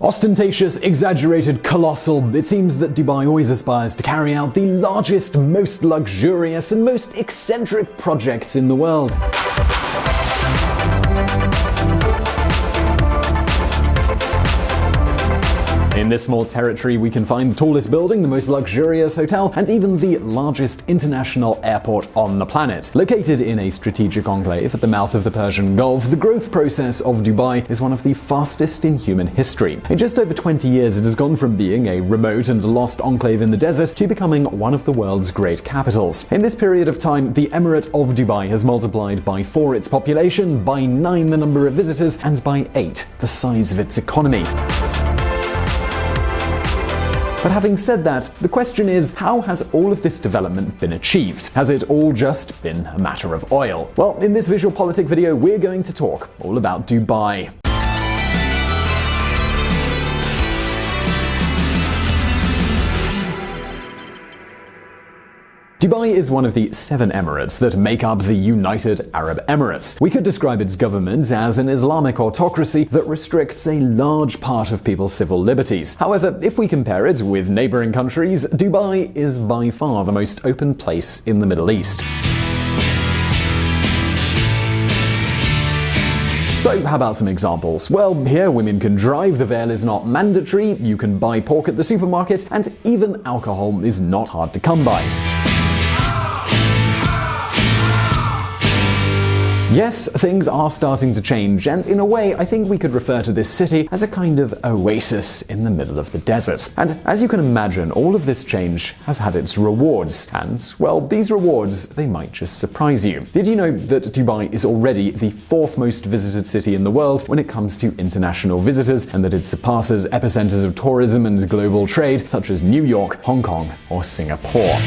Ostentatious, exaggerated, colossal, it seems that Dubai always aspires to carry out the largest, most luxurious, and most eccentric projects in the world. In this small territory, we can find the tallest building, the most luxurious hotel, and even the largest international airport on the planet. Located in a strategic enclave at the mouth of the Persian Gulf, the growth process of Dubai is one of the fastest in human history. In just over 20 years, it has gone from being a remote and lost enclave in the desert to becoming one of the world's great capitals. In this period of time, the emirate of Dubai has multiplied by 4 its population, by 9 the number of visitors, and by 8 the size of its economy. But having said that, the question is, how has all of this development been achieved? Has it all just been a matter of oil? Well, in this VisualPolitk video, we're going to talk all about Dubai. Dubai is one of the 7 emirates that make up the United Arab Emirates. We could describe its government as an Islamic autocracy that restricts a large part of people's civil liberties. However, if we compare it with neighboring countries, Dubai is by far the most open place in the Middle East. So, how about some examples? Well, here women can drive, the veil is not mandatory, you can buy pork at the supermarket, and even alcohol is not hard to come by. Yes, things are starting to change, and in a way, I think we could refer to this city as a kind of oasis in the middle of the desert. And as you can imagine, all of this change has had its rewards. And, well, these rewards, they might just surprise you. Did you know that Dubai is already the 4th most visited city in the world when it comes to international visitors, and that it surpasses epicenters of tourism and global trade such as New York, Hong Kong, or Singapore?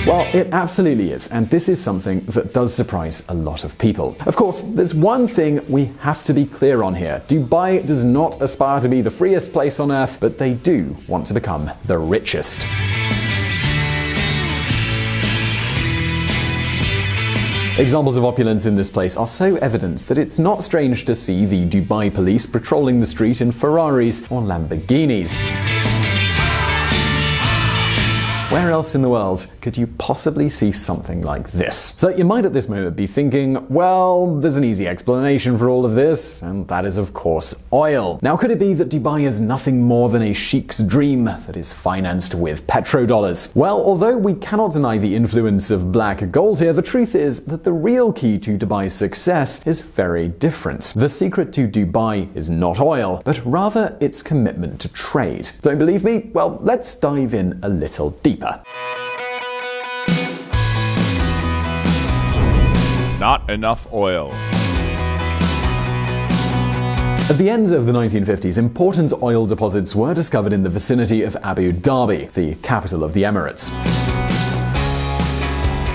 Well, it absolutely is, and this is something that does surprise a lot of people. Of course, there's one thing we have to be clear on here. Dubai does not aspire to be the freest place on earth, but they do want to become the richest. Examples of opulence in this place are so evident that it's not strange to see the Dubai police patrolling the street in Ferraris or Lamborghinis. Where else in the world could you possibly see something like this? So you might at this moment be thinking, well, there's an easy explanation for all of this, and that is of course oil. Now, could it be that Dubai is nothing more than a sheik's dream that is financed with petrodollars? Well, although we cannot deny the influence of black gold here, the truth is that the real key to Dubai's success is very different. The secret to Dubai is not oil, but rather its commitment to trade. Don't believe me? Well, let's dive in a little deeper. Not enough oil. At the end of the 1950s, important oil deposits were discovered in the vicinity of Abu Dhabi, the capital of the Emirates.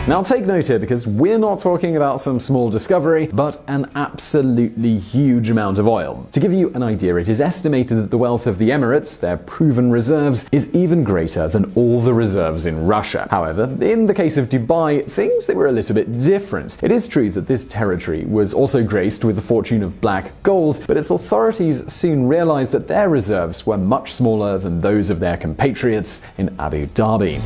Now take note here, because we're not talking about some small discovery, but an absolutely huge amount of oil. To give you an idea, it is estimated that the wealth of the Emirates, their proven reserves, is even greater than all the reserves in Russia. However, in the case of Dubai, things they were a little bit different. It is true that this territory was also graced with the fortune of black gold, but its authorities soon realized that their reserves were much smaller than those of their compatriots in Abu Dhabi.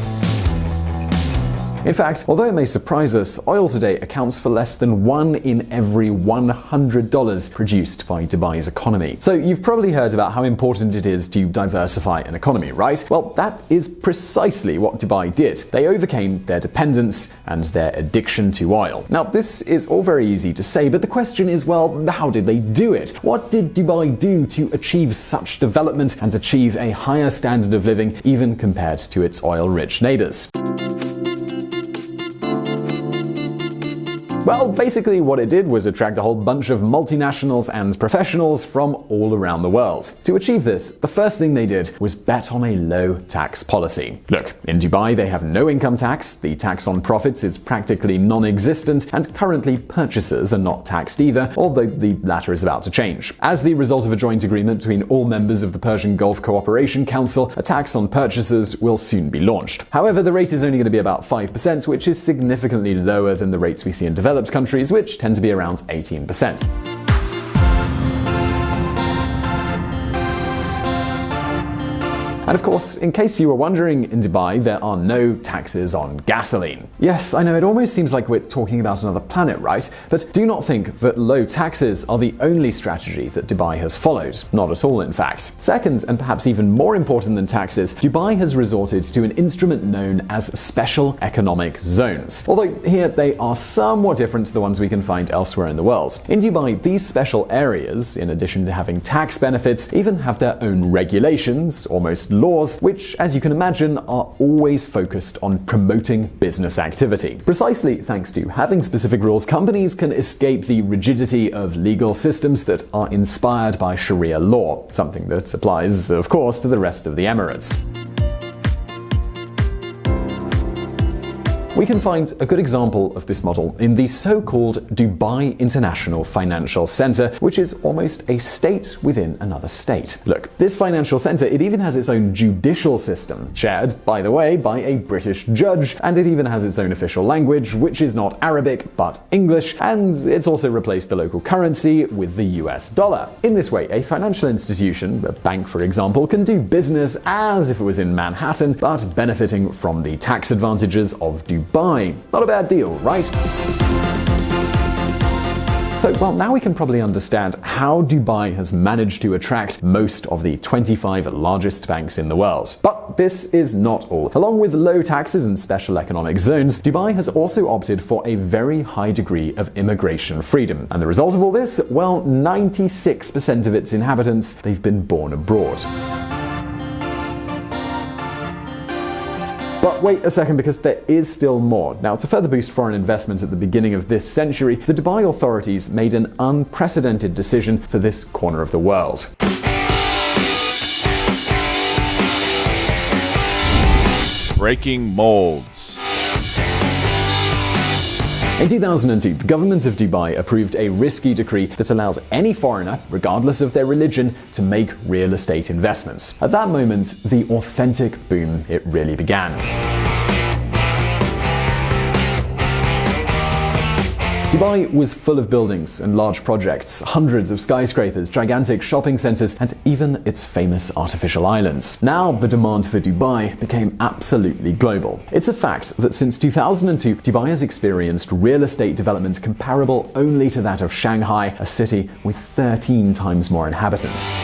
In fact, although it may surprise us, oil today accounts for less than 1 in every $100 produced by Dubai's economy. So you've probably heard about how important it is to diversify an economy, right? Well, that is precisely what Dubai did. They overcame their dependence and their addiction to oil. Now, this is all very easy to say, but the question is, well, how did they do it? What did Dubai do to achieve such development and achieve a higher standard of living even compared to its oil-rich neighbors? Well, basically what it did was attract a whole bunch of multinationals and professionals from all around the world. To achieve this, the first thing they did was bet on a low tax policy. Look, in Dubai they have no income tax, the tax on profits is practically non-existent, and currently purchases are not taxed either, although the latter is about to change. As the result of a joint agreement between all members of the Persian Gulf Cooperation Council, a tax on purchases will soon be launched. However, the rate is only going to be about 5%, which is significantly lower than the rates we see in developed countries, which tend to be around 18%. And of course, in case you were wondering, in Dubai there are no taxes on gasoline. Yes, I know it almost seems like we're talking about another planet, right? But do not think that low taxes are the only strategy that Dubai has followed. Not at all, in fact. Second, and perhaps even more important than taxes, Dubai has resorted to an instrument known as special economic zones. Although here they are somewhat different to the ones we can find elsewhere in the world. In Dubai, these special areas, in addition to having tax benefits, even have their own regulations, almost laws, which, as you can imagine, are always focused on promoting business activity. Precisely thanks to having specific rules, companies can escape the rigidity of legal systems that are inspired by Sharia law, something that applies, of course, to the rest of the Emirates. We can find a good example of this model in the so-called Dubai International Financial Center, which is almost a state within another state. Look, this financial center, it even has its own judicial system, chaired, by the way, by a British judge, and it even has its own official language, which is not Arabic, but English, and it's also replaced the local currency with the US dollar. In this way, a financial institution, a bank for example, can do business as if it was in Manhattan, but benefiting from the tax advantages of Dubai. Not a bad deal, right? So, well, now we can probably understand how Dubai has managed to attract most of the 25 largest banks in the world. But this is not all. Along with low taxes and special economic zones, Dubai has also opted for a very high degree of immigration freedom. And the result of all this? Well, 96% of its inhabitants, they've been born abroad. But wait a second, because there is still more. Now, to further boost foreign investment at the beginning of this century, the Dubai authorities made an unprecedented decision for this corner of the world. Breaking molds. In 2002, the government of Dubai approved a risky decree that allowed any foreigner, regardless of their religion, to make real estate investments. At that moment, the authentic boom, it really began. Dubai was full of buildings and large projects, hundreds of skyscrapers, gigantic shopping centers, and even its famous artificial islands. Now, the demand for Dubai became absolutely global. It's a fact that since 2002, Dubai has experienced real estate development comparable only to that of Shanghai, a city with 13 times more inhabitants.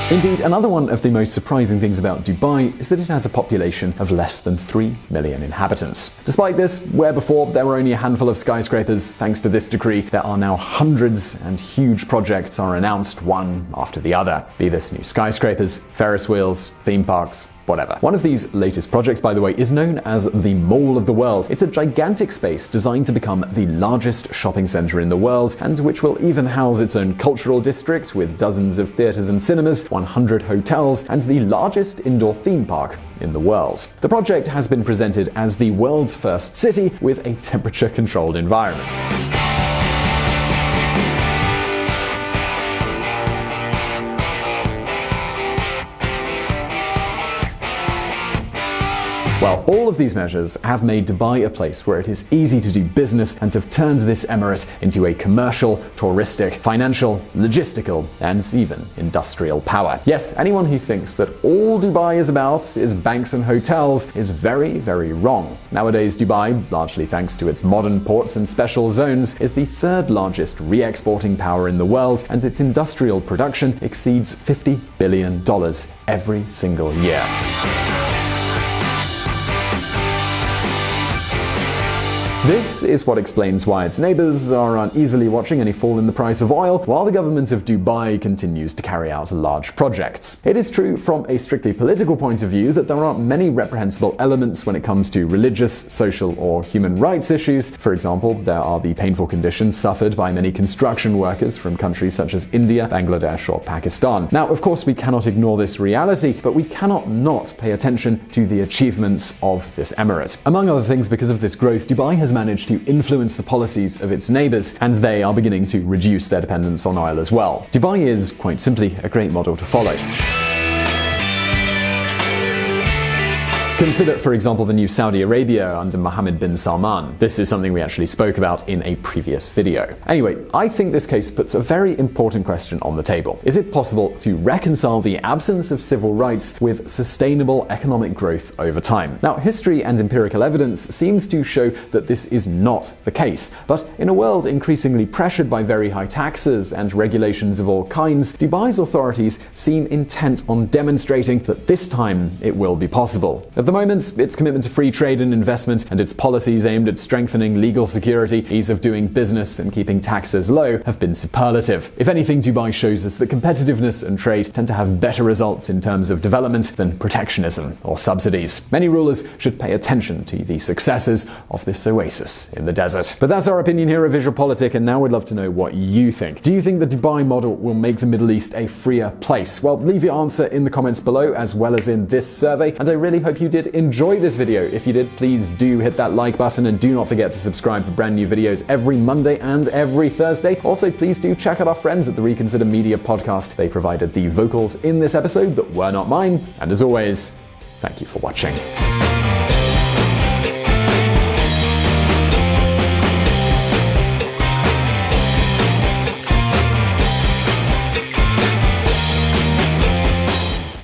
Indeed, another one of the most surprising things about Dubai is that it has a population of less than 3 million inhabitants. Despite this, where before there were only a handful of skyscrapers, thanks to this decree, there are now hundreds, and huge projects are announced one after the other. Be this new skyscrapers, Ferris wheels, theme parks, whatever. One of these latest projects, by the way, is known as the Mall of the World. It's a gigantic space designed to become the largest shopping center in the world, and which will even house its own cultural district with dozens of theaters and cinemas, 100 hotels, and the largest indoor theme park in the world. The project has been presented as the world's first city with a temperature-controlled environment. Well, all of these measures have made Dubai a place where it is easy to do business and have turned this emirate into a commercial, touristic, financial, logistical, and even industrial power. Yes, anyone who thinks that all Dubai is about is banks and hotels is very, very wrong. Nowadays, Dubai, largely thanks to its modern ports and special zones, is the third largest re-exporting power in the world, and its industrial production exceeds $50 billion every single year. This is what explains why its neighbors are uneasily watching any fall in the price of oil, while the government of Dubai continues to carry out large projects. It is true from a strictly political point of view that there are many reprehensible elements when it comes to religious, social, or human rights issues. For example, there are the painful conditions suffered by many construction workers from countries such as India, Bangladesh, or Pakistan. Now, of course, we cannot ignore this reality, but we cannot not pay attention to the achievements of this emirate. Among other things, because of this growth, Dubai has managed to influence the policies of its neighbors, and they are beginning to reduce their dependence on oil as well. Dubai is, quite simply, a great model to follow. Consider, for example, the new Saudi Arabia under Mohammed bin Salman. This is something we actually spoke about in a previous video. Anyway, I think this case puts a very important question on the table. Is it possible to reconcile the absence of civil rights with sustainable economic growth over time? Now, history and empirical evidence seems to show that this is not the case. But in a world increasingly pressured by very high taxes and regulations of all kinds, Dubai's authorities seem intent on demonstrating that this time it will be possible. At the moment, its commitment to free trade and investment and its policies aimed at strengthening legal security, ease of doing business, and keeping taxes low have been superlative. If anything, Dubai shows us that competitiveness and trade tend to have better results in terms of development than protectionism or subsidies. Many rulers should pay attention to the successes of this oasis in the desert. But that's our opinion here at VisualPolitk, and now we'd love to know what you think. Do you think the Dubai model will make the Middle East a freer place? Well, leave your answer in the comments below, as well as in this survey, and I really hope you did enjoy this video. If you did, please do hit that like button, and do not forget to subscribe for brand new videos every Monday and every Thursday. Also, please do check out our friends at the Reconsider Media podcast. They provided the vocals in this episode that were not mine. And as always, thank you for watching.